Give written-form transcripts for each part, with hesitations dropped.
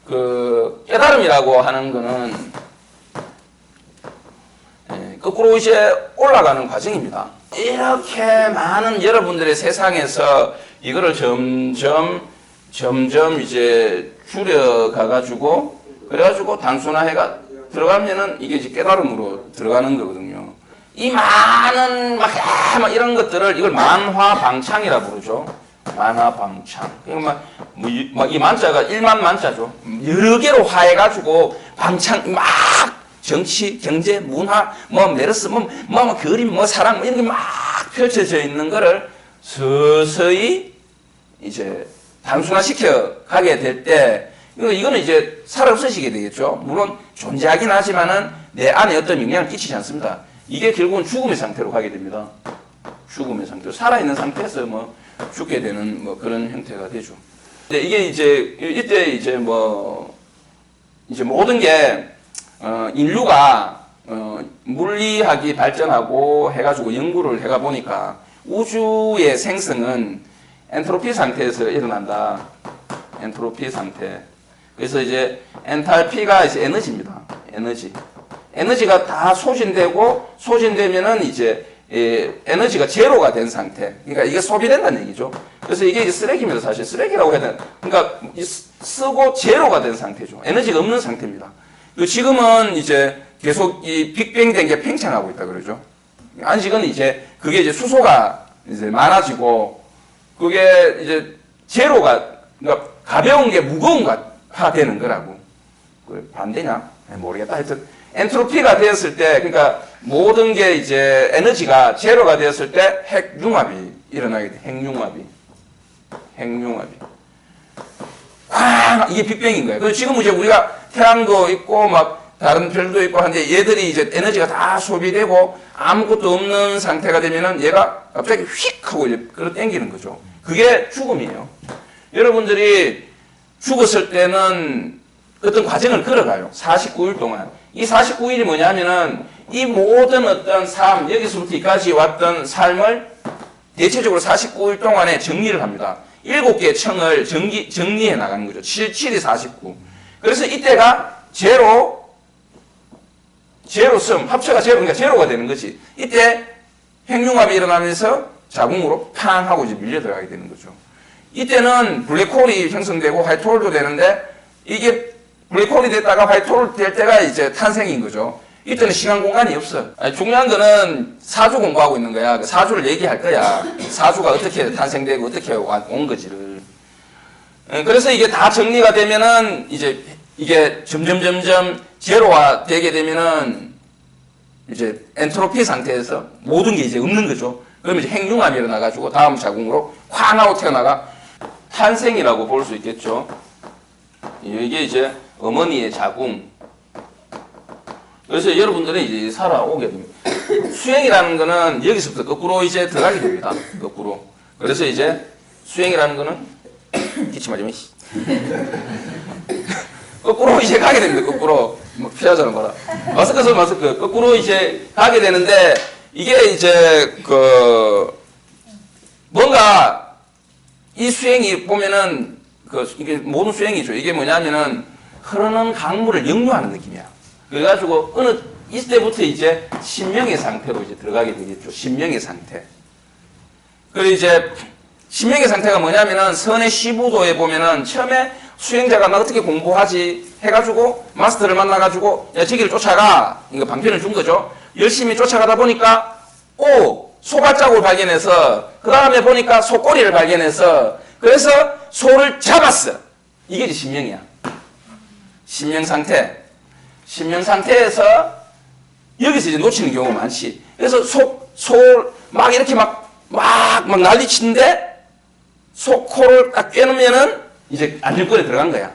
그 깨달음이라고 하는 거는 거꾸로 이제 올라가는 과정입니다. 이렇게 많은 여러분들의 세상에서 이거를 점점 이제 줄여가가지고 그래가지고 단순화해가 들어가면은 이게 이제 깨달음으로 들어가는 거거든요. 이 많은 막 이런 것들을 이걸 만화방창이라 부르죠. 만화방창. 그러니까 이 만자가 1만 만자죠. 여러 개로 화해가지고 방창 막 정치, 경제, 문화, 메르스, 그림, 사랑, 이런 게 막 펼쳐져 있는 거를 서서히 이제 단순화시켜 가게 될 때, 이거는 이제 살아 없어지게 되겠죠. 물론 존재하긴 하지만은 내 안에 어떤 영향을 끼치지 않습니다. 이게 결국은 죽음의 상태로 가게 됩니다. 죽음의 상태로. 살아있는 상태에서 죽게 되는 그런 형태가 되죠. 근데 이게 이때 이제 모든 게 인류가 물리학이 발전하고 해가지고 연구를 해가 보니까 우주의 생성은 엔트로피 상태에서 일어난다. 엔트로피 상태. 그래서 이제 엔탈피가 이제 에너지입니다. 에너지가 다 소진되면은 이제 에너지가 제로가 된 상태. 그러니까 이게 소비된다는 얘기죠. 그래서 이게 이제 쓰레기입니다. 사실 쓰레기라고 해야 되나. 그러니까 쓰고 제로가 된 상태죠. 에너지가 없는 상태입니다. 지금은 이제 계속 이 빅뱅 된 게 팽창하고 있다 그러죠. 아직은 이제 그게 이제 수소가 이제 많아지고 그게 이제 제로가 그러니까 가벼운 게 무거운 가 되는 거라고. 반대냐? 모르겠다. 하여튼 엔트로피가 되었을 때 그러니까 모든 게 이제 에너지가 제로가 되었을 때 핵융합이 일어나게 돼. 핵융합이. 이게 빅뱅인 거예요. 그래서 지금 이제 우리가 태양도 있고 막 다른 별도 있고 하는데 얘들이 이제 에너지가 다 소비되고 아무것도 없는 상태가 되면은 얘가 갑자기 휙 하고 이제 끌어당기는 거죠. 그게 죽음이에요. 여러분들이 죽었을 때는 어떤 과정을 걸어가요. 49일 동안. 이 49일이 뭐냐면은 이 모든 어떤 삶, 여기서부터 여기까지 왔던 삶을 대체적으로 49일 동안에 정리를 합니다. 7개의 층을 정리해 나가는 거죠. 7이 49. 그래서 이때가 제로섬, 합쳐가 제로, 그러니까 제로가 되는 거지. 이때 핵융합이 일어나면서 자궁으로 팡 하고 이제 밀려 들어가게 되는 거죠. 이때는 블랙홀이 형성되고 화이트홀도 되는데 이게 블랙홀이 됐다가 화이트홀 될 때가 이제 탄생인 거죠. 이때는 시간 공간이 없어. 중요한 거는 사주 공부하고 있는 거야. 사주를 얘기할 거야. 사주가 어떻게 탄생되고 어떻게 온 거지를. 그래서 이게 다 정리가 되면은 이제 이게 점점 제로화 되게 되면은 이제 엔트로피 상태에서 모든 게 이제 없는 거죠. 그러면 이제 핵융합이 일어나가지고 다음 자궁으로 쾅 하고 튀어나가 탄생이라고 볼 수 있겠죠. 이게 이제 어머니의 자궁. 그래서 여러분들이 이제 살아오게 됩니다. 수행이라는 거는 여기서부터 거꾸로 이제 들어가게 됩니다. 거꾸로. 그래서 이제 수행이라는 거는 기침하지 마. 거꾸로 이제 가게 됩니다. 거꾸로. 피하자는 거라. 마스크. 거꾸로 이제 가게 되는데 이게 이제 뭔가 이 수행이 보면은 이게 모든 수행이죠. 이게 뭐냐면은 흐르는 강물을 역류하는 느낌이야. 그래가지고 이때부터 이제 신명의 상태로 이제 들어가게 되겠죠. 신명의 상태. 그리고 이제 신명의 상태가 뭐냐면은 선의 15도에 보면은 처음에 수행자가 나 어떻게 공부하지 해가지고 마스터를 만나가지고 야 저기를 쫓아가. 이거 방편을 준 거죠. 열심히 쫓아가다 보니까 소발자국을 발견해서 그 다음에 보니까 소꼬리를 발견해서 그래서 소를 잡았어. 이게 이제 신명이야. 신명 상태. 신명 상태에서 여기서 이제 놓치는 경우가 많지. 그래서 막 이렇게 막 난리치는데 소코를 딱 꿰놓으면은 이제 안전권에 들어간 거야.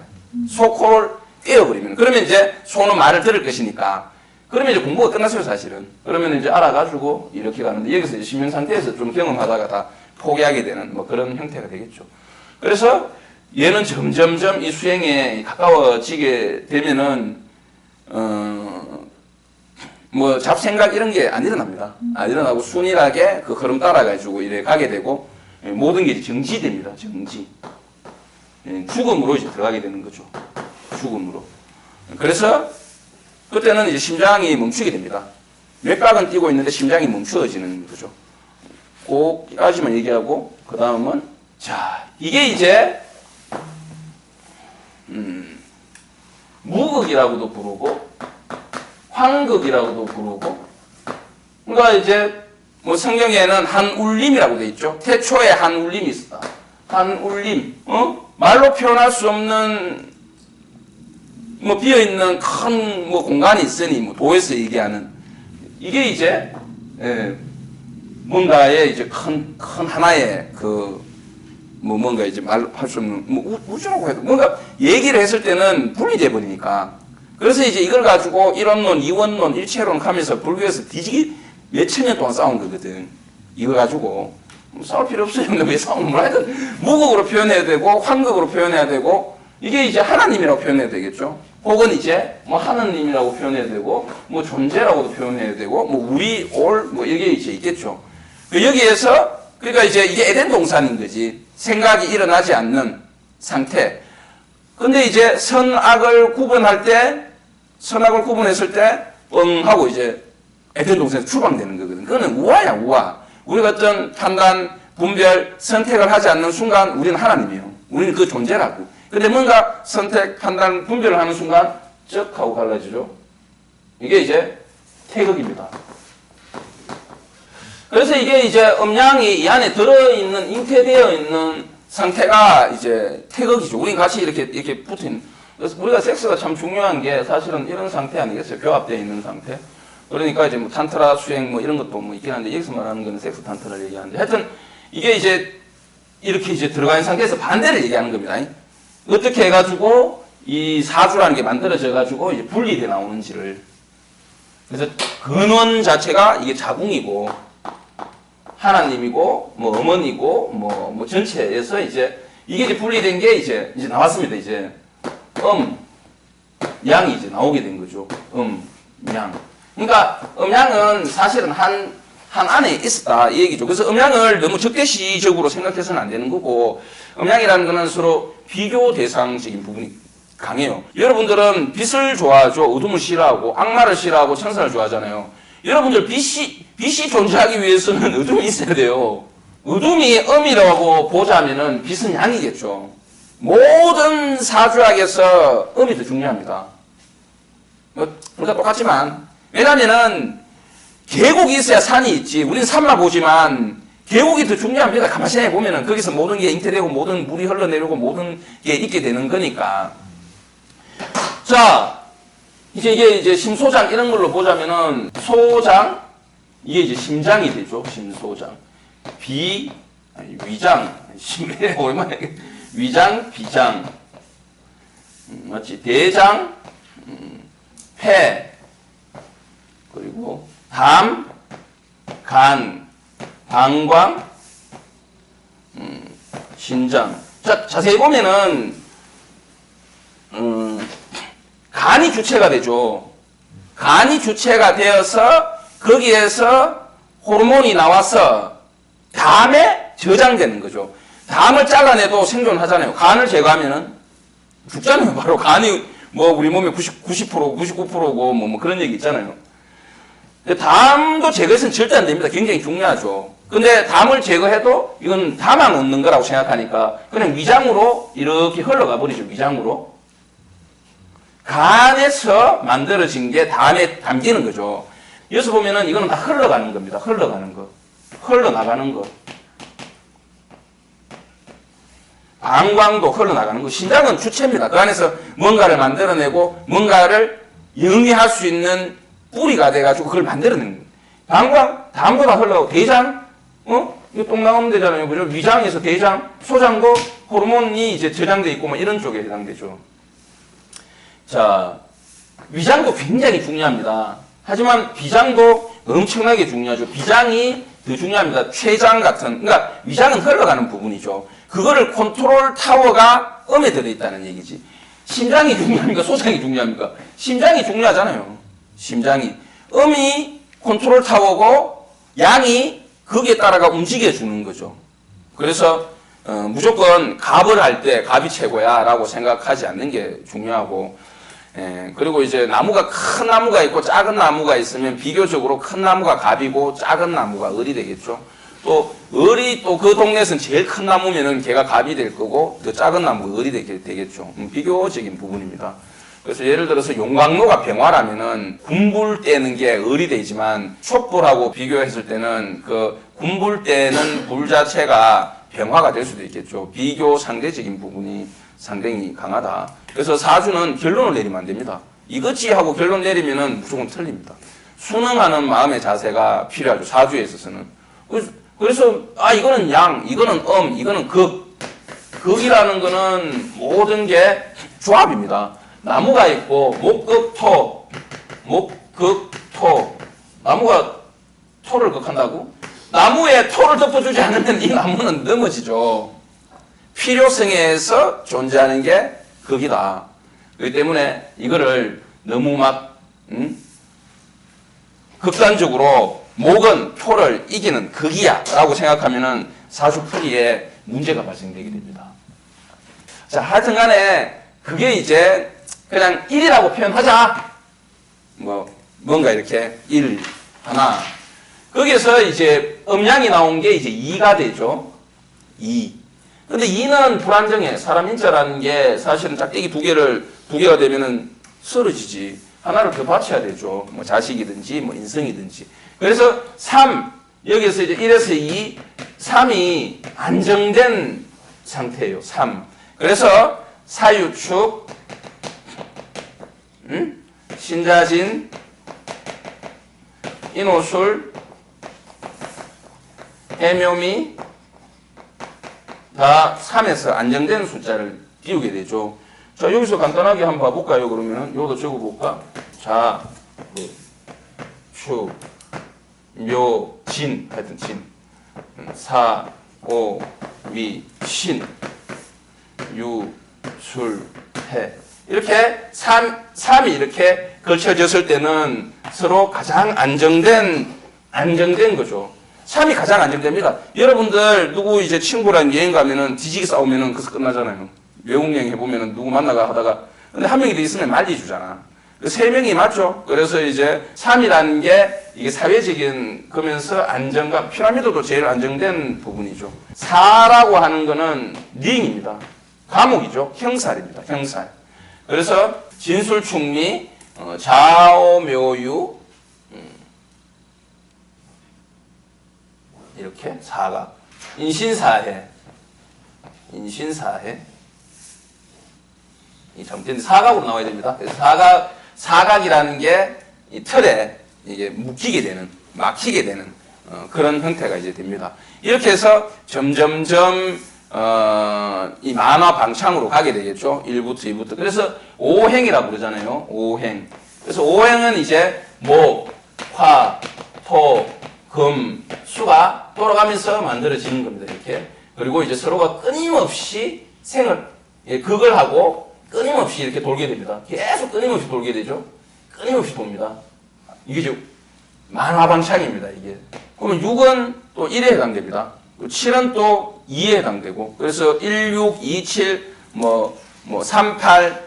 소코를 꿰어버리면. 그러면 이제 소는 말을 들을 것이니까. 그러면 이제 공부가 끝났어요, 사실은. 그러면 이제 알아가지고 이렇게 가는데 여기서 이제 신명 상태에서 좀 경험하다가 다 포기하게 되는 그런 형태가 되겠죠. 그래서 얘는 점점점 이 수행에 가까워지게 되면은 잡생각 이런 게 안 일어납니다. 안 일어나고 순일하게 그 흐름 따라가지고 이래 가게 되고 모든 게 정지됩니다. 정지. 죽음으로 이제 들어가게 되는 거죠. 죽음으로. 그래서 그때는 이제 심장이 멈추게 됩니다. 맥박은 뛰고 있는데 심장이 멈추어지는 거죠. 꼭까지만 얘기하고 그 다음은 자 이게 이제 무극이라고도 부르고 황극이라고도 부르고 그러니까 이제 뭐 성경에는 한울림이라고 돼 있죠. 태초에 한울림이 있었다. 한울림 말로 표현할 수 없는 뭐 비어있는 큰 뭐 공간이 있으니 뭐 도에서 얘기하는 이게 이제 뭔가의 이제 큰 하나의 뭐 뭔가 이제 말로 할 수 없는 뭐 우주라고 해도 뭔가 얘기를 했을 때는 분리돼 버리니까 그래서 이제 이걸 가지고 일원론, 이원론, 일체론 하면서 불교에서 뒤지기 몇천 년 동안 싸운 거거든. 이거 가지고 싸울 필요 없어요. 근데 왜 싸우는 거야? 하여튼 무극으로 표현해야 되고 황극으로 표현해야 되고 이게 이제 하나님이라고 표현해야 되겠죠. 혹은 이제 뭐 하나님이라고 표현해야 되고 뭐 존재라고도 표현해야 되고 뭐 우리 뭐 이게 이제 있겠죠. 여기에서 그러니까 이제 이게 에덴 동산인 거지. 생각이 일어나지 않는 상태. 근데 이제 선악을 구분했을 때 하고 이제 에덴 동산에서 추방되는 거거든. 그거는 우화야, 우화. 우리가 어떤 판단, 분별, 선택을 하지 않는 순간 우리는 하나님이에요. 우리는 그 존재라고. 근데 뭔가 선택, 판단, 분별을 하는 순간 쩍 하고 갈라지죠. 이게 이제 태극입니다. 그래서 이게 이제 음양이 이 안에 들어있는, 잉태되어 있는 상태가 이제 태극이죠. 우린 같이 이렇게 붙어 있는. 그래서 우리가 섹스가 참 중요한 게 사실은 이런 상태 아니겠어요? 교합되어 있는 상태. 그러니까 이제 뭐 탄트라 수행 뭐 이런 것도 뭐 있긴 한데 여기서 말하는 건 섹스 탄트라를 얘기하는데 하여튼 이게 이제 이렇게 이제 들어가 있는 상태에서 반대를 얘기하는 겁니다. 어떻게 해가지고 이 사주라는 게 만들어져가지고 이제 분리돼 나오는지를. 그래서 근원 자체가 이게 자궁이고 하나님이고 뭐 어머니고 뭐 전체에서 이제 이게 이제 분리된 게 이제 나왔습니다. 이제 양이 이제 나오게 된 거죠. 양. 그러니까 음양은 사실은 한 안에 있었다 이 얘기죠. 그래서 음양을 너무 적대시적으로 생각해서는 안 되는 거고 음양이라는 거는 서로 비교 대상적인 부분이 강해요. 여러분들은 빛을 좋아하죠. 어둠을 싫어하고 악마를 싫어하고 천사를 좋아하잖아요. 여러분들 빛이 존재하기 위해서는 어둠이 있어야 돼요. 어둠이 음이라고 보자면은 빛은 양이겠죠. 모든 사주학에서 음이 더 중요합니다. 둘 다 똑같지만 왜냐면은 계곡이 있어야 산이 있지. 우리는 산만 보지만 계곡이 더 중요합니다. 가만히 생각해보면은 거기서 모든 게 잉태되고 모든 물이 흘러내리고 모든 게 있게 되는 거니까. 자, 이게 이제 심소장 이런 걸로 보자면은 소장 이게 이제 심장이 되죠. 심소장. 위장. 오랜만에 위장, 비장. 맞지? 대장, 폐. 그리고 담, 간, 방광, 신장. 자, 자세히 보면은 간이 주체가 되죠. 간이 주체가 되어서 거기에서 호르몬이 나와서 담에 저장되는 거죠. 담을 잘라내도 생존하잖아요. 간을 제거하면은 죽잖아요. 바로 간이 뭐 우리 몸의 90%, 99%고 뭐 그런 얘기 있잖아요. 담도 제거해서는 절대 안 됩니다. 굉장히 중요하죠. 근데 담을 제거해도 이건 담아 놓는 거라고 생각하니까 그냥 위장으로 이렇게 흘러가 버리죠. 위장으로. 간에서 만들어진 게 담에 담기는 거죠. 여기서 보면은 이거는 다 흘러가는 겁니다. 흘러가는 거. 흘러나가는 거. 방광도 흘러나가는 거. 신장은 주체입니다. 그 안에서 뭔가를 만들어내고 뭔가를 영위할 수 있는 뿌리가 돼가지고 그걸 만들어내는 거예요. 방광, 담도 다 흘러가고, 대장, 이거 똥 나오면 되잖아요. 그죠? 위장에서 대장, 소장도 호르몬이 이제 저장돼 있고, 뭐 이런 쪽에 해당되죠. 자, 위장도 굉장히 중요합니다. 하지만 비장도 엄청나게 중요하죠. 비장이 더 중요합니다. 췌장 같은, 그러니까 위장은 흘러가는 부분이죠. 그거를 컨트롤 타워가 음에 들어있다는 얘기지. 심장이 중요합니까? 소장이 중요합니까? 심장이 중요하잖아요. 심장이. 음이 컨트롤 타워고 양이 거기에 따라가 움직여주는 거죠. 그래서 무조건 갑을 할 때 갑이 최고야 라고 생각하지 않는 게 중요하고, 그리고 이제 나무가 큰 나무가 있고 작은 나무가 있으면 비교적으로 큰 나무가 갑이고 작은 나무가 을이 되겠죠. 또 을이 또 그 동네에서는 제일 큰 나무면은 걔가 갑이 될 거고 더 작은 나무가 을이 되겠죠. 비교적인 부분입니다. 그래서 예를 들어서 용광로가 병화라면은 군불 때는 게 을이 되지만 촛불하고 비교했을 때는 그 군불 때는 불 자체가 병화가 될 수도 있겠죠. 비교 상대적인 부분이 상당히 강하다. 그래서 사주는 결론을 내리면 안 됩니다. 이거지 하고 결론 내리면은 무조건 틀립니다. 순응하는 마음의 자세가 필요하죠. 사주에 있어서는. 그래서 이거는 양, 이거는 이거는 극. 극이라는 거는 모든 게 조합입니다. 나무가 있고 목극토, 목극토. 나무가 토를 극한다고? 나무에 토를 덮어주지 않으면 이 나무는 넘어지죠. 필요성에서 존재하는 게 극이다. 그렇기 때문에 이거를 너무 극단적으로 목은 토를 이기는 극이야 라고 생각하면은 사주풀이에 문제가 발생되게 됩니다. 자, 하여튼 간에 그게 이제 그냥 1이라고 표현하자. 뭔가 이렇게 1, 하나. 거기서 이제 음양이 나온 게 이제 2가 되죠. 2. 근데 2는 불안정해. 사람 인자라는 게 사실은 짝대기 두 개가 되면은 쓰러지지. 하나를 더 받쳐야 되죠. 자식이든지 인성이든지. 그래서 3, 여기서 이제 1에서 2, 3이 안정된 상태예요. 3. 그래서 사유축, 신자진, 인호술, 해묘미 다 3에서 안정된 숫자를 띄우게 되죠. 자, 여기서 간단하게 한번 봐볼까요? 그러면은 요것도 적어볼까? 자, 축, 묘, 진, 하여튼 진, 사, 오, 미, 신, 유, 술, 해. 이렇게 3이 이렇게 걸쳐졌을 때는 서로 가장 안정된 거죠. 3이 가장 안정됩니다. 여러분들 누구 이제 친구랑 여행 가면은 뒤지게 싸우면은 그래서 끝나잖아요. 외국여행 해보면은 누구 만나가 하다가 근데 한 명이 더 있으면 말리주잖아. 세 명이 맞죠? 그래서 이제 3이라는 게 이게 사회적인 거면서 안정감, 피라미드도 제일 안정된 부분이죠. 4라고 하는 거는 링입니다. 감옥이죠. 형살입니다. 형살. 그래서 진술충리, 좌오묘유, 이렇게 사각, 인신사해, 이 잘못된 사각으로 나와야 됩니다. 그래서 사각이라는 게 이 틀에 이게 묶이게 되는, 막히게 되는 그런 형태가 이제 됩니다. 이렇게 해서 점점점 이 만화 방창으로 가게 되겠죠. 1부터 2부터. 그래서 5행이라고 그러잖아요. 5행. 그래서 5행은 이제 목, 화, 토, 금, 수가 돌아가면서 만들어지는 겁니다. 이렇게. 그리고 이제 서로가 끊임없이 극을 하고 끊임없이 이렇게 돌게 됩니다. 계속 끊임없이 돌게 되죠. 끊임없이 돕니다. 이게 지금 만화방창입니다. 이게. 그러면 6은 또 1에 해당됩니다. 7은 또 2에 해당되고. 그래서 1, 6, 2, 7, 38,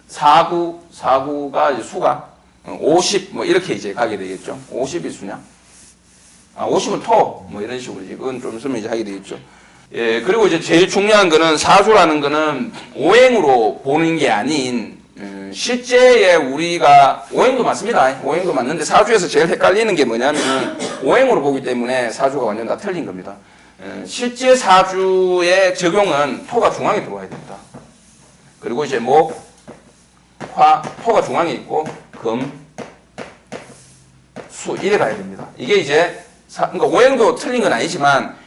49가 이제 수가 50 이렇게 이제 가게 되겠죠. 50이 수냐? 50은 토 이런 식으로 이건 좀 있으면 이제 하게 되겠죠. 예, 그리고 이제 제일 중요한 거는 사주라는 거는 오행으로 보는 게 아닌 실제에 우리가 오행도 맞습니다. 오행도 맞는데 사주에서 제일 헷갈리는 게 뭐냐면은 오행으로 보기 때문에 사주가 완전 다 틀린 겁니다. 실제 사주의 적용은 토가 중앙에 들어와야 됩니다. 그리고 이제 목, 화, 토가 중앙에 있고 금, 수 이래 가야 됩니다. 이게 이제 그러니까 오행도 틀린 건 아니지만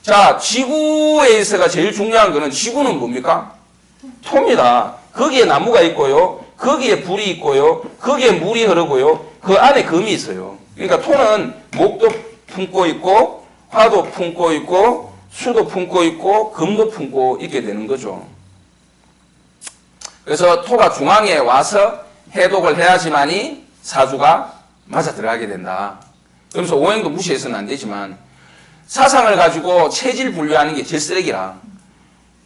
자, 지구에 있어가 제일 중요한 거는 지구는 뭡니까? 토입니다. 거기에 나무가 있고요. 거기에 불이 있고요. 거기에 물이 흐르고요. 그 안에 금이 있어요. 그러니까 토는 목도 품고 있고 화도 품고 있고 수도 품고 있고 금도 품고 있게 되는 거죠. 그래서 토가 중앙에 와서 해독을 해야지만이 사주가 맞아 들어가게 된다. 그러면서 오행도 무시해서는 안 되지만 사상을 가지고 체질 분류하는 게 제일 쓰레기라.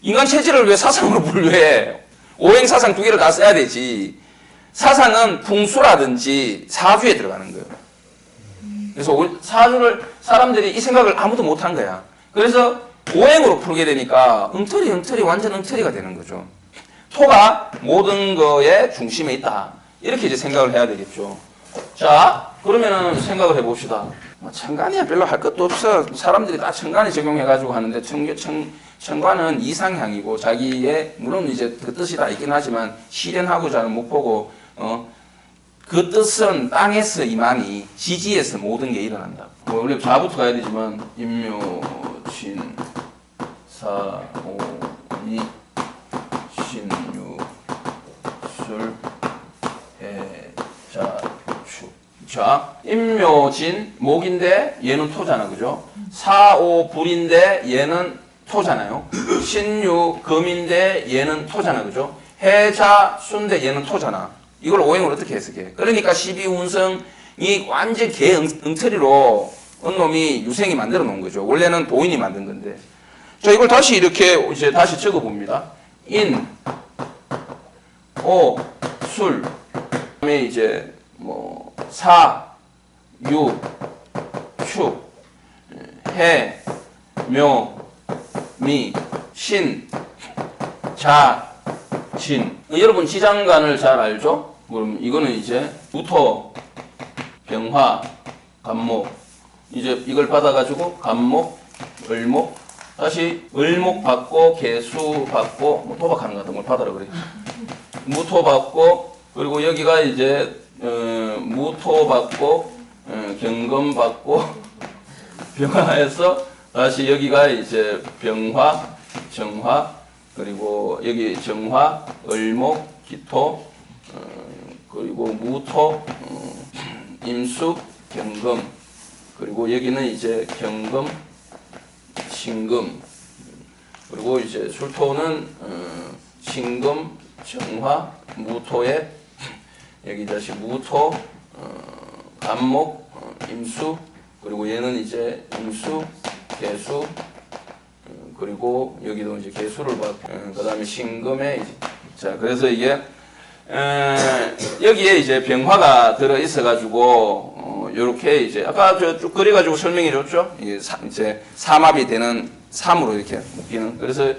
인간 체질을 왜 사상으로 분류해? 오행사상 두 개를 다 써야 되지. 사상은 풍수라든지 사주에 들어가는 거예요. 그래서 사주를 사람들이 이 생각을 아무도 못한 거야. 그래서 오행으로 풀게 되니까 엉터리 완전 엉터리가 되는 거죠. 토가 모든 거의 중심에 있다. 이렇게 이제 생각을 해야 되겠죠. 자, 그러면은 생각을 해봅시다. 천간이야 별로 할 것도 없어. 사람들이 다 천간에 적용해가지고 하는데 천간은 이상향이고 자기의 물론 이제 그 뜻이 다 있긴 하지만 실현하고자 하는 목표고 그 뜻은 땅에서 이만이 지지에서 모든 게 일어난다. 뭐 원래 좌부터 가야 되지만 임묘, 진, 사, 오, 미, 신, 유, 술, 해, 자, 축. 자, 임묘진 목인데 얘는 토잖아, 그죠? 사오 불인데 얘는 토잖아요. 신유 금인데 얘는 토잖아, 그죠? 해자 수인데 얘는 토잖아. 이걸 오행을 어떻게 해석해? 그러니까 12운성이 완전 개 엉터리로 언놈이 유생이 만들어 놓은 거죠. 원래는 도인이 만든 건데. 자, 이걸 다시 이렇게 이제 다시 적어 봅니다. 인, 오, 술, 그다음에 이제 뭐 사, 유, 축, 해, 묘, 미, 신, 자, 진. 여러분 지장간을 잘 알죠? 그럼 이거는 이제 무토, 병화, 간목. 이제 이걸 받아가지고 간목, 을목, 다시 을목 받고 개수 받고 뭐 도박하는 것 같은 걸 받아라 그래. 무토 받고 그리고 여기가 이제 무토 받고 경금 받고 병화에서 다시 여기가 이제 병화, 정화 그리고 여기 정화, 을목, 기토 그리고 무토, 임수, 경금 그리고 여기는 이제 경금, 신금 그리고 이제 술토는 신금, 정화, 무토에 여기 다시 무토, 간목, 임수 그리고 얘는 이제 임수, 개수 그리고 여기도 이제 개수를 받고 그 다음에 신금에 이제 자 그래서 이게 여기에 이제 병화가 들어 있어 가지고 요렇게 이제 아까 저 쭉 그려 가지고 설명해 줬죠. 이게 이제 삼합이 되는 3으로 이렇게 묶이는. 그래서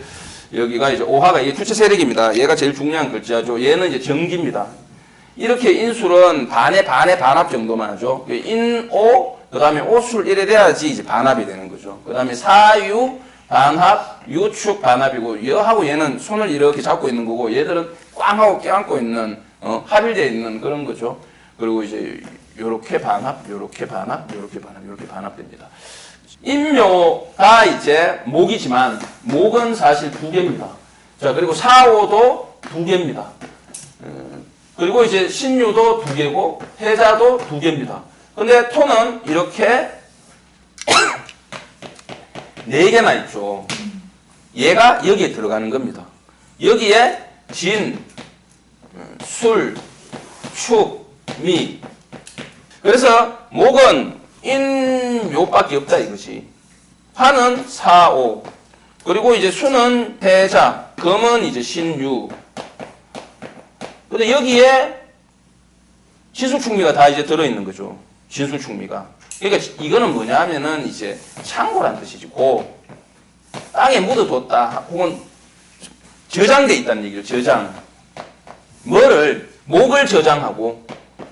여기가 이제 오화가 이게 주체 세력입니다. 얘가 제일 중요한 글자죠. 얘는 이제 정기입니다. 이렇게 인술은 반의 반합 정도만 하죠. 인오 그다음에 오술 이래 돼야지 이제 반합이 되는 거죠. 그다음에 사유 반합, 유축 반합이고 여하고 얘는 손을 이렇게 잡고 있는 거고 얘들은 꽝하고 껴안고 있는 합일되어 있는 그런 거죠. 그리고 이제 요렇게 반합, 요렇게 반합, 요렇게 반합, 요렇게 반합됩니다. 인묘가 이제 목이지만 목은 사실 두 개입니다. 자 그리고 사오도 두 개입니다. 그리고 이제 신유도 두 개고 해자도 두 개입니다. 근데 토는 이렇게 네 개나 있죠. 얘가 여기에 들어가는 겁니다. 여기에 진, 술, 축, 미. 그래서 목은 인묘밖에 없다 이거지. 화는 사오. 그리고 이제 수는 해자. 금은 이제 신유. 근데 여기에 진수축미가 다 이제 들어있는 거죠. 진수축미가. 그러니까 이거는 뭐냐 하면은 이제 창고란 뜻이지. 고. 땅에 묻어뒀다. 혹은 저장돼 있다는 얘기죠. 저장. 뭐를? 목을 저장하고,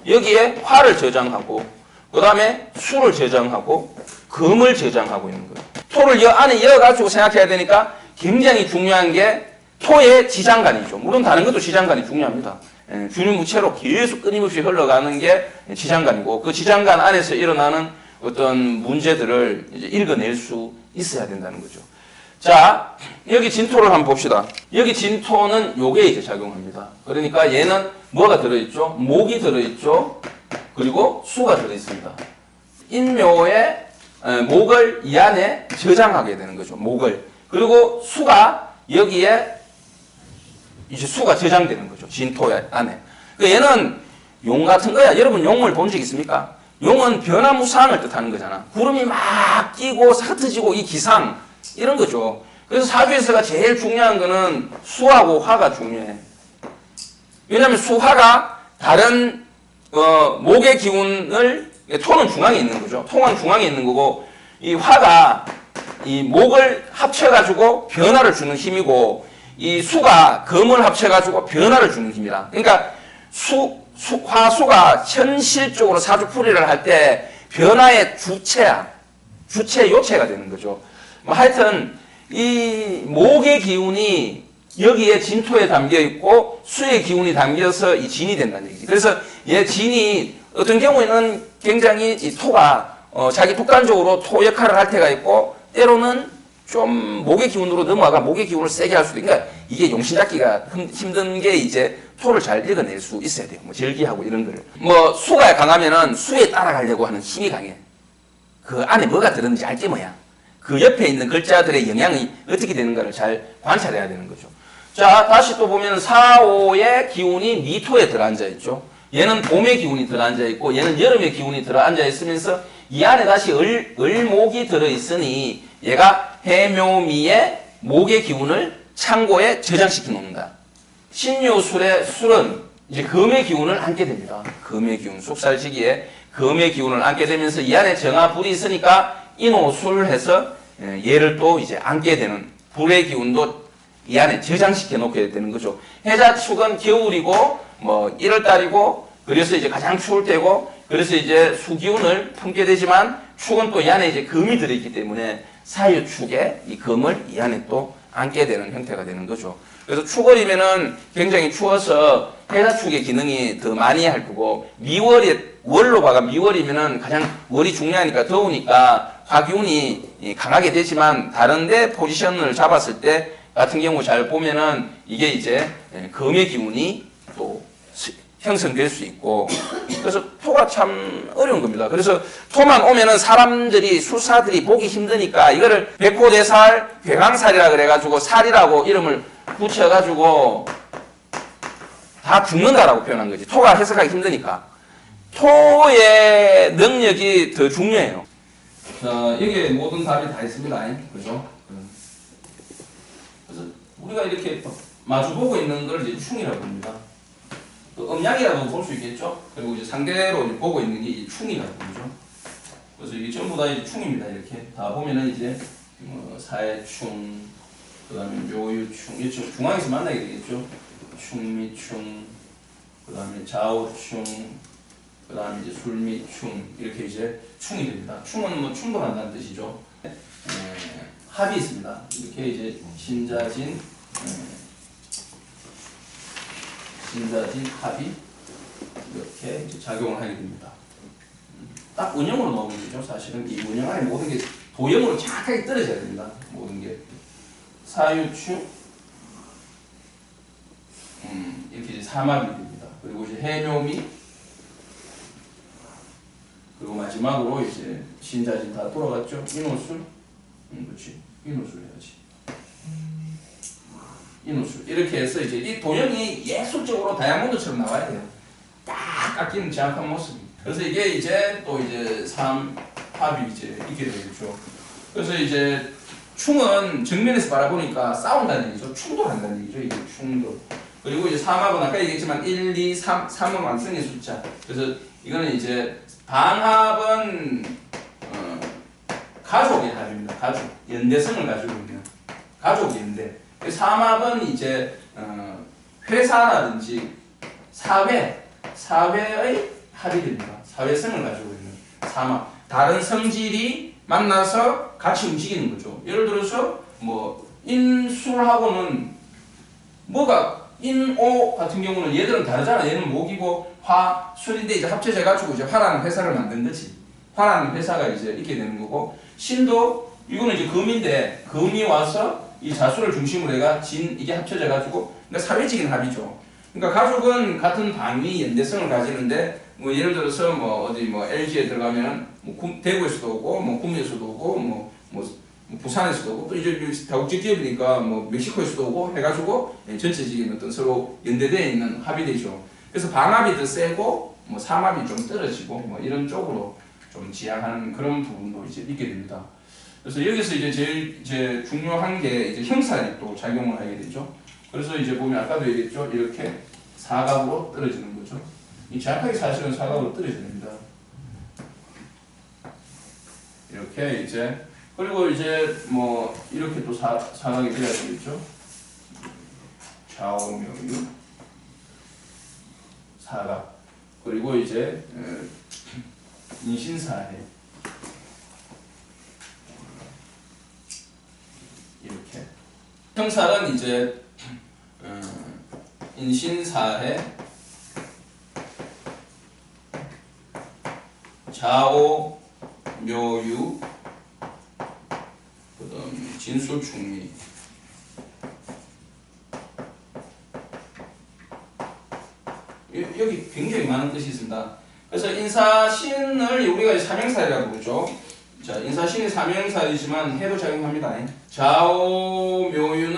여기에 화를 저장하고, 그 다음에 수를 저장하고, 금을 저장하고 있는 거예요. 토를 안에 이어가지고 생각해야 되니까 굉장히 중요한 게 토의 지장간이죠. 물론 다른 것도 지장간이 중요합니다. 균유무체로 계속 끊임없이 흘러가는 게 지장간이고 그 지장간 안에서 일어나는 어떤 문제들을 이제 읽어낼 수 있어야 된다는 거죠. 자, 여기 진토를 한번 봅시다. 여기 진토는 요게 이제 작용합니다. 그러니까 얘는 뭐가 들어있죠? 목이 들어있죠? 그리고 수가 들어있습니다. 인묘의 목을 이 안에 저장하게 되는 거죠. 목을. 그리고 수가 여기에 이제 수가 저장되는 거죠. 진토 안에. 그러니까 얘는 용 같은 거야. 여러분 용을 본 적 있습니까? 용은 변화무쌍을 뜻하는 거잖아. 구름이 막 끼고 흩어지고 이 기상 이런 거죠. 그래서 사주에서가 제일 중요한 거는 수하고 화가 중요해. 왜냐하면 수화가 다른 목의 기운을 토는 중앙에 있는 거죠. 토는 중앙에 있는 거고 이 화가 이 목을 합쳐가지고 변화를 주는 힘이고 이 수가 금을 합쳐가지고 변화를 주는 힘이라. 그러니까 화수가 현실적으로 사주풀이를 할 때 변화의 주체야. 주체 요체가 되는 거죠. 뭐 하여튼 이 목의 기운이 여기에 진토에 담겨 있고 수의 기운이 담겨서 이 진이 된다는 얘기지. 그래서 얘 진이 어떤 경우에는 굉장히 이 토가 자기 독단적으로 토 역할을 할 때가 있고 때로는 좀 목의 기운으로 넘어가 목의 기운을 세게 할 수도 있고 그러니까 이게 용신 잡기가 힘든 게 이제 토를 잘 읽어낼 수 있어야 돼요. 뭐 절기하고 이런 거를. 뭐 수가 강하면은 수에 따라가려고 하는 힘이 강해. 그 안에 뭐가 들었는지 알지 뭐야. 그 옆에 있는 글자들의 영향이 어떻게 되는가를 잘 관찰해야 되는 거죠. 자, 다시 또 보면 4, 5의 기운이 미토에 들어앉아 있죠. 얘는 봄의 기운이 들어앉아 있고 얘는 여름의 기운이 들어앉아 있으면서 이 안에 다시 을목이 들어있으니 얘가 해묘미의 목의 기운을 창고에 저장시켜 놓는다. 신유술의 술은 이제 금의 기운을 안게 됩니다. 금의 기운, 쑥살 시기에 금의 기운을 안게 되면서 이 안에 정화불이 있으니까 인호술해서 얘를 또 이제 안게 되는 불의 기운도 이 안에 저장시켜 놓게 되는 거죠. 해자축은 겨울이고 뭐 1월달이고 그래서 이제 가장 추울 때고 그래서 이제 수기운을 품게 되지만 축은 또 이 안에 이제 금이 들어있기 때문에 사유축에 이 금을 이 안에 또 안게 되는 형태가 되는 거죠. 그래서 축월이면은 굉장히 추워서 해자축의 기능이 더 많이 할 거고 월로 봐가 미월이면은 가장 월이 중요하니까 더우니까 화기운이 강하게 되지만 다른데 포지션을 잡았을 때 같은 경우 잘 보면은 이게 이제 금의 기운이 또 형성될 수 있고 그래서 토가 참 어려운 겁니다. 그래서 토만 오면은 사람들이 술사들이 보기 힘드니까 이거를 백호대살, 괴강살이라 그래가지고 살이라고 이름을 붙여가지고 다 죽는다라고 표현한 거지. 토가 해석하기 힘드니까. 토의 능력이 더 중요해요. 여기에 모든 답이 다 있습니다. 그죠? 그래서 우리가 이렇게 마주보고 있는 걸 이제 충이라고 합니다. 또 음양이라고 볼 수 있겠죠? 그리고 이제 상대로 이제 보고 있는 게 이 충이라고 보죠. 그래서 이게 전부 다 이제 충입니다. 이렇게 다 보면은 이제 사해충, 그 다음에 묘유충, 이쪽 중앙에서 만나게 되겠죠? 충미충, 그 다음에 좌우충, 그 다음에 이제 술미충, 이렇게 이제 충이 됩니다. 충은 뭐 충돌한다는 뜻이죠. 합이 있습니다. 이렇게 이제 신자진, 합이 이렇게 이제 작용을 하게 됩니다. 딱 운영으로 나오게 되죠. 사실은 이 운영 안에 모든 게 도형으로 정확하게 떨어져야 됩니다. 모든 게. 사유충, 이렇게 이제 삼합이 됩니다. 그리고 이제 해묘미, 그리고 마지막으로 이제 신자진 다 돌아갔죠. 인호술, 그렇지. 인호술 해야지. 인호술. 이렇게 해서 이제 이 도형이 예술적으로 다이아몬드처럼 나와야 돼요. 딱 깎이는 정확한 모습이. 그래서 이게 이제 또 이제 삼합이 이제 있게 되겠죠. 그래서 이제 충은 정면에서 바라보니까 싸운다는 얘기죠. 충돌한다는 얘기죠. 이게 충돌. 그리고 이제 삼합은 아까 얘기했지만 1, 2, 3은 완성의 숫자. 그래서 이거는 이제 방합은 가족의 합입니다. 가족. 연대성을 가지고 있는 가족인데 삼합은 이제 회사라든지 사회의 합이 됩니다. 사회성을 가지고 있는 삼합. 다른 성질이 만나서 같이 움직이는 거죠. 예를 들어서 뭐 인술하고는 뭐가 인오 같은 경우는 얘들은 다르잖아. 얘는 목이고 화, 술인데 이제 합쳐져 가지고 이제 화라는 회사를 만든 거지. 화라는 회사가 이제 있게 되는 거고 신도 이거는 이제 금인데 금이 와서 이 자수를 중심으로 해가 진 이게 합쳐져 가지고 그러니까 사회적인 합이죠. 그러니까 가족은 같은 방위 연대성을 가지는데 뭐 예를 들어서 뭐 어디 뭐 LG에 들어가면 뭐 대구에서도 오고 뭐 구미에서도 오고 뭐 부산에서도 오고 또 이제 다국제 기업이니까 뭐 멕시코에서도 오고 해가지고 전체적인 어떤 서로 연대되어 있는 합이 되죠. 그래서 방합이 더 세고 뭐 삼합이 좀 떨어지고 뭐 이런 쪽으로 좀 지향하는 그런 부분도 이제 있게 됩니다. 그래서 여기서 이제 제일 이제 중요한 게 이제 형살이 또 작용을 하게 되죠. 그래서 이제 보면 아까도 얘기했죠. 이렇게 사각으로 떨어지는 거죠. 이 정확하게 사실은 사각으로 떨어져야 됩니다. 이렇게 이제 그리고 이제 뭐 이렇게 또 사각이 돼야 되겠죠. 좌우명유 사각 그리고 이제 인신사해 이렇게 형살은 이제 인신사해 좌오 묘유 그다음 진술충미 여기 굉장히 많은 뜻이 있습니다. 그래서 인사신을 우리가 삼형살이라고 부르죠. 자, 인사신이 삼형살이지만 해도 작용합니다. 좌오묘유는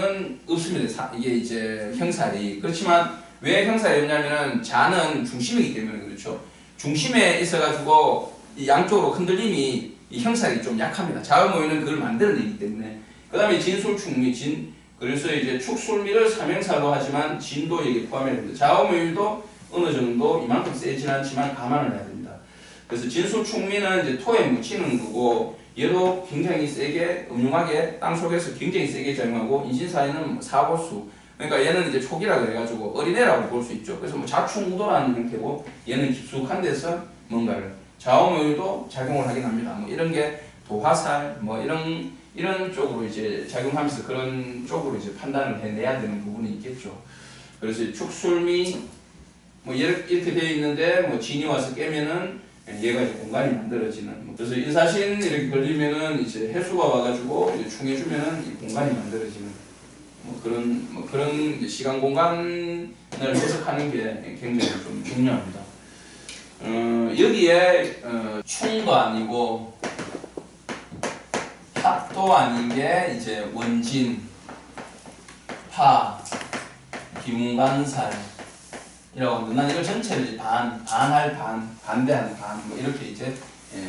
없습니다. 이게 이제 형살이. 그렇지만 왜 형살이 없냐면은 자는 중심이기 때문에 그렇죠. 중심에 있어가지고 이 양쪽으로 흔들림이 이 형살이 좀 약합니다. 좌우묘유는 그걸 만들어내기 때문에. 그 다음에 진술충미, 그래서 이제 축술미를 삼형살로 하지만 진도 여기 포함해야 됩니다. 좌우묘유도 어느 정도 이만큼 세진 않지만 감안을 해야 됩니다. 그래서 진술충미는 이제 토에 묻히는 거고 얘도 굉장히 세게 음흉하게 땅 속에서 굉장히 세게 작용하고 인신사에는 사고수 그러니까 얘는 이제 촉이라 그래가지고 어린애라고 볼 수 있죠. 그래서 뭐 자충우도라는 형태고 얘는 깊숙한 데서 뭔가를 좌우묘유도 작용을 하긴 합니다. 뭐 이런 게 도화살 뭐 이런 쪽으로 이제 작용하면서 그런 쪽으로 이제 판단을 해내야 되는 부분이 있겠죠. 그래서 축술미 뭐 이렇게 되어 있는데 뭐 진이 와서 깨면은 얘가 이제 공간이 만들어지는 그래서 인사신 이렇게 걸리면은 이제 해수가 와가지고 이제 충해주면은 이 공간이 만들어지는 그런 이제 시간 공간을 해석하는 게 굉장히 좀 중요합니다. 여기에 충도 아니고 합도 아닌 게 이제 원진, 파, 기문관살 이라고 합니다. 난 이걸 전체를 반할 반, 반대하는 반, 뭐 이렇게 이제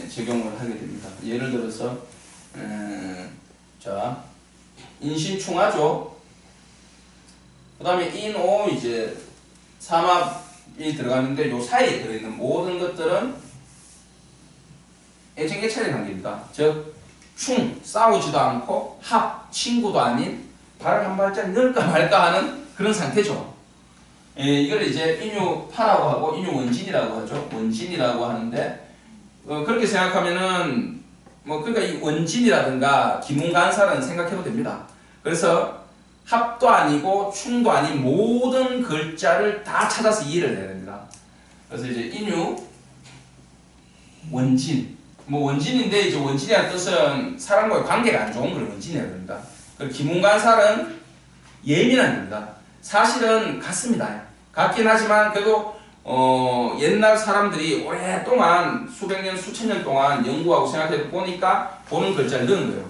적용을 하게 됩니다. 예를 들어서, 자, 인신충하죠. 그 다음에 인오 이제 삼합이 들어가는데 요 사이에 들어있는 모든 것들은 애정애착의 관계입니다. 즉, 충, 싸우지도 않고 합, 친구도 아닌 발을 한 발짝 넣을까 말까 하는 그런 상태죠. 이걸 이제 인유파라고 하고 인유원진이라고 하죠. 원진이라고 하는데 그렇게 생각하면은 뭐 그러니까 이 원진이라든가 기문간살은 생각해도 됩니다. 그래서 합도 아니고 충도 아닌 모든 글자를 다 찾아서 이해를 해야 됩니다. 그래서 이제 인유 원진 뭐 원진인데 이제 원진이라는 뜻은 사람과의 관계가 안 좋은 걸 원진이라고 합니다. 그리고 기문간살은 예민한 겁니다. 사실은 같습니다. 같긴 하지만 그래도 옛날 사람들이 오랫동안 수백 년, 수천 년 동안 연구하고 생각해 보니까 보는 글자를 넣은 거예요.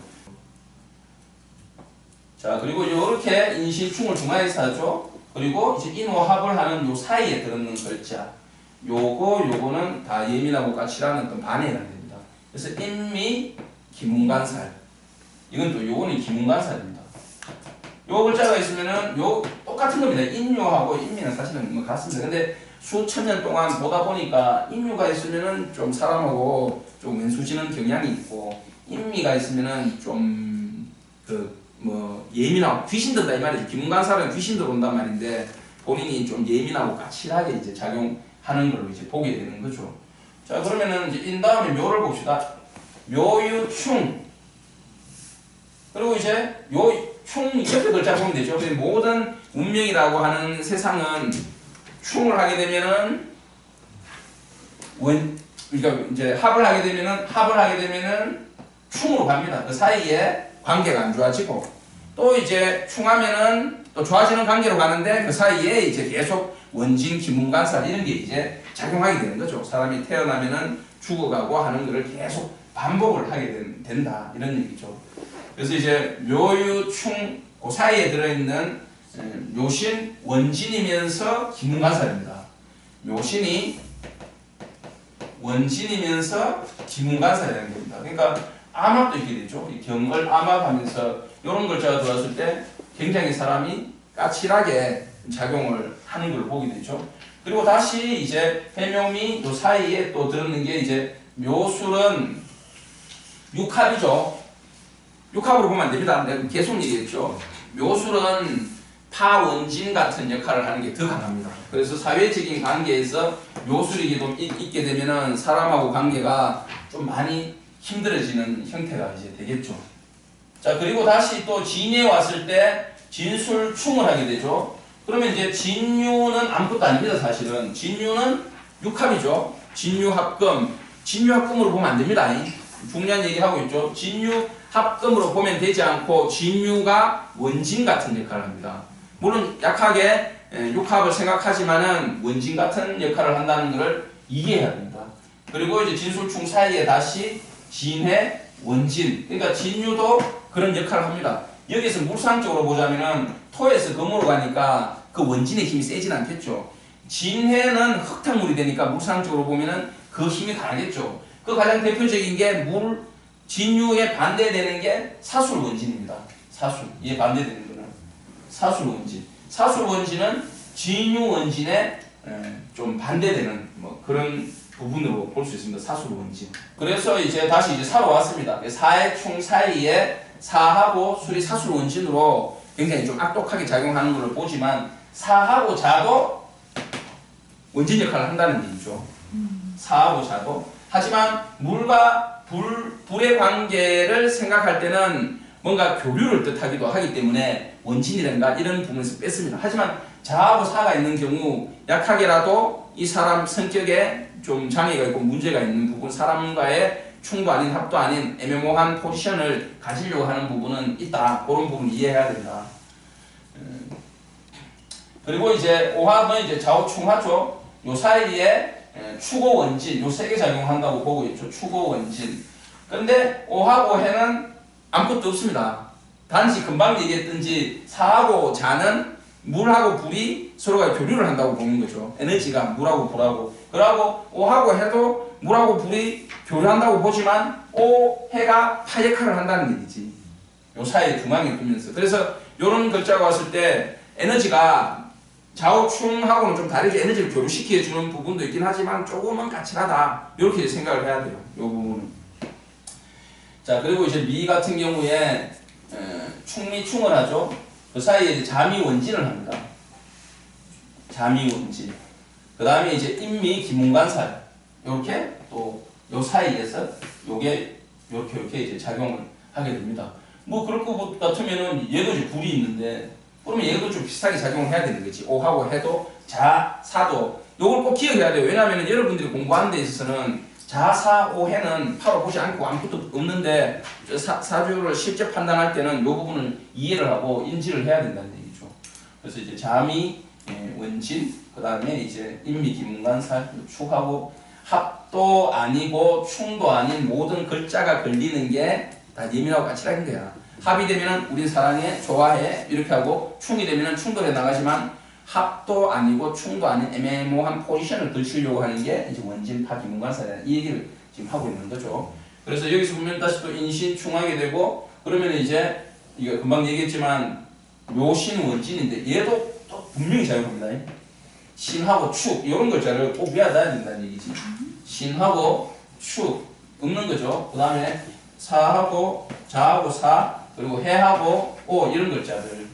자, 그리고 이렇게 인신충을 중앙에서 하죠. 그리고 이제 인호합을 하는 요 사이에 들어있는 글자. 요거는 다 예민하고 까칠한 어떤 반해가 됩니다. 그래서 인미, 기문간살. 이건 또 요거는 기문간살입니다. 요 글자가 있으면은 요 똑같은 겁니다. 인유하고 인미는 사실은 뭐 같습니다. 근데 수천 년 동안 보다 보니까 인유가 있으면은 좀 사람하고 좀 왼수지는 경향이 있고 인미가 있으면은 좀 뭐 예민하고 귀신 든다 이 말이죠. 기문간살은 귀신 들어온단 말인데 본인이 좀 예민하고 까칠하게 이제 작용하는 걸로 이제 보게 되는 거죠. 자, 그러면은 이제 인 다음에 묘를 봅시다. 묘유충. 그리고 이제 충 옆에 글자 보면 되죠. 모든 운명이라고 하는 세상은 충을 하게 되면은 그러니까 이제 합을 하게 되면은 충으로 갑니다. 그 사이에 관계가 안 좋아지고 또 이제 충하면은 또 좋아지는 관계로 가는데 그 사이에 이제 계속 원진, 기문간살 이런 게 이제 작용하게 되는 거죠. 사람이 태어나면은 죽어가고 하는 것을 계속 반복을 하게 된다 이런 얘기죠. 그래서 이제 묘유, 충, 그 사이에 들어있는 묘신, 원진이면서 기문간살입니다. 묘신이 원진이면서 기문관사에 되는 겁니다. 그러니까 암압도 있게 되죠. 이 경을 암압하면서 이런 글자가 들어왔을 때 굉장히 사람이 까칠하게 작용을 하는 걸 보게 되죠. 그리고 다시 이제 해묘미 요 사이에 또 들었는 게 이제 묘술은 육합이죠. 육합으로 보면 안 됩니다. 내가 계속 얘기했죠. 묘술은 파원진 같은 역할을 하는 게 더 강합니다. 그래서 사회적인 관계에서 묘술이 좀 있게 되면은 사람하고 관계가 좀 많이 힘들어지는 형태가 이제 되겠죠. 자, 그리고 다시 또 진에 왔을 때 진술충을 하게 되죠. 그러면 이제 진유는 아무것도 아닙니다. 사실은 진유는 육합이죠. 진유합금, 진유합금으로 보면 안 됩니다. 중요한 얘기하고 있죠. 진유합금으로 보면 되지 않고 진유가 원진 같은 역할을 합니다. 물론 약하게 육합을 생각하지만은 원진 같은 역할을 한다는 것을 이해해야 됩니다. 그리고 이제 진술충 사이에 다시 진해, 원진. 그러니까 진유도 그런 역할을 합니다. 여기서 물상적으로 보자면은 토에서 금으로 가니까 그 원진의 힘이 세진 않겠죠. 진해는 흙탕물이 되니까 물상적으로 보면은 그 힘이 강하겠죠. 그 가장 대표적인 게 진유에 반대되는 게 사술원진입니다. 사술. 이에 반대되는 거는 사술원진. 사술원진은 진유원진에 좀 반대되는 뭐 그런 부분으로 볼 수 있습니다. 사술원진. 그래서 이제 다시 이제 사로 왔습니다. 사의 충 사이에 사하고 술이 사술원진으로 굉장히 좀 악독하게 작용하는 것을 보지만 사하고 자도 원진 역할을 한다는 얘기죠. 사하고 자도. 하지만 물과 불의 관계를 생각할 때는 뭔가 교류를 뜻하기도 하기 때문에 원진이란가 이런 부분에서 뺐습니다. 하지만 자하고 사가 있는 경우 약하게라도 이 사람 성격에 좀 장애가 있고 문제가 있는 부분, 사람과의 충도 아닌 합도 아닌 애매모호한 포지션을 가지려고 하는 부분은 있다. 그런 부분 이해해야 된다. 그리고 이제 오합은 이제 좌우충하죠. 요 사이에 추고 원진, 요 세 개 작용한다고 보고 있죠. 추고 원진. 근데 오하고 해는 아무것도 없습니다. 단지 금방 얘기했던지 사하고 자는 물하고 불이 서로가 교류를 한다고 보는 거죠. 에너지가 물하고 불하고. 그러고 오하고 해도 물하고 불이 교류한다고 보지만 오, 해가 파 역할을 한다는 얘기지. 요 사이에 중앙에 두면서. 그래서 요런 글자가 왔을 때 에너지가 좌우충하고는 좀 다르게 에너지를 교류시켜주는 부분도 있긴 하지만 조금은 까칠하다. 이렇게 생각을 해야 돼요. 이 부분은. 자, 그리고 이제 미 같은 경우에 충미충을 하죠. 그 사이에 이제 자미원진을 합니다. 자미원진. 그 다음에 이제 인미 기문관살. 이렇게 또 요 사이에서 요게 이렇게 이제 작용을 하게 됩니다. 뭐 그럴 것 같으면은 얘도 이제 불이 있는데 그러면 얘도 좀 비슷하게 작용을 해야 되는 거지. 오하고 해도 자, 사도 요걸 꼭 기억해야 돼요. 왜냐하면 여러분들이 공부하는 데 있어서는 자, 사, 오, 해는 바로 보지 않고 아무것도 없는데 사주를 실제 판단할 때는 요 부분을 이해를 하고 인지를 해야 된다는 얘기죠. 그래서 이제 자미, 원진, 그 다음에 이제 인미, 기문관살, 축하고 합도 아니고 충도 아닌 모든 글자가 걸리는 게 다 예민하고 까칠한 거야. 합이 되면은 우린 사랑해, 좋아해 이렇게 하고 충이 되면은 충돌해 나가지만 합도 아니고 충도 아닌 애매모호한 포지션을 걸치려고 하는 게 이제 원진파 기문관살이라는 이 얘기를 지금 하고 있는 거죠. 그래서 여기서 보면 다시 또 인신충하게 되고 그러면 이제 이거 금방 얘기했지만 묘신 원진인데 얘도 또 분명히 작용합니다. 신하고 축 이런 글자를 꼭 외워놔야 된다는 얘기지. 신하고 축 없는 거죠. 그 다음에 사하고 자하고 사 그리고 해하고 오 이런 글자들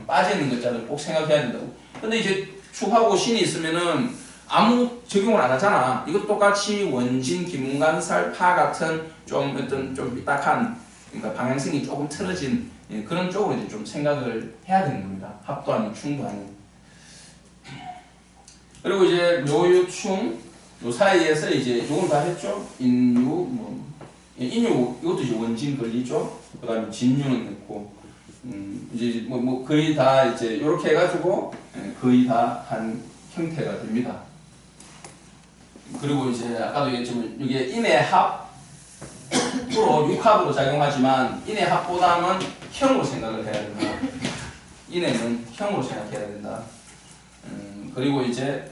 빠져있는 글자들 꼭 생각해야 된다고. 근데 이제 축하고 신이 있으면은 아무 적용을 안 하잖아. 이것도 똑같이 원진, 기문관살, 파 같은 좀 어떤 좀 삐딱한 그러니까 방향성이 조금 틀어진 그런 쪽으로 이제 좀 생각을 해야 되는 겁니다. 합도 아닌 충도 아닌. 그리고 이제 묘유충 요 사이에서 이제 요건 다 했죠. 인유 뭐 인유 이것도 이제 원진 걸리죠. 그다음에 진유는 됐고 이제 뭐 거의 다 이제 이렇게 해가지고 거의 다 한 형태가 됩니다. 그리고 이제 아까도 얘기했지만 이게 인의 합으로 육합으로 작용하지만 인의 합보다는 형으로 생각을 해야 된다. 인의는 형으로 생각해야 된다. 그리고 이제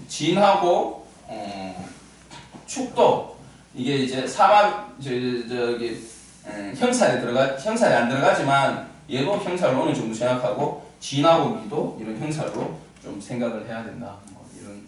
진하고 축도 이게 이제 형살이 안 들어가지만 얘도 형살로 어느 정도 생각하고 진화고기도 이런 형살로 좀 생각을 해야 된다. 뭐 이런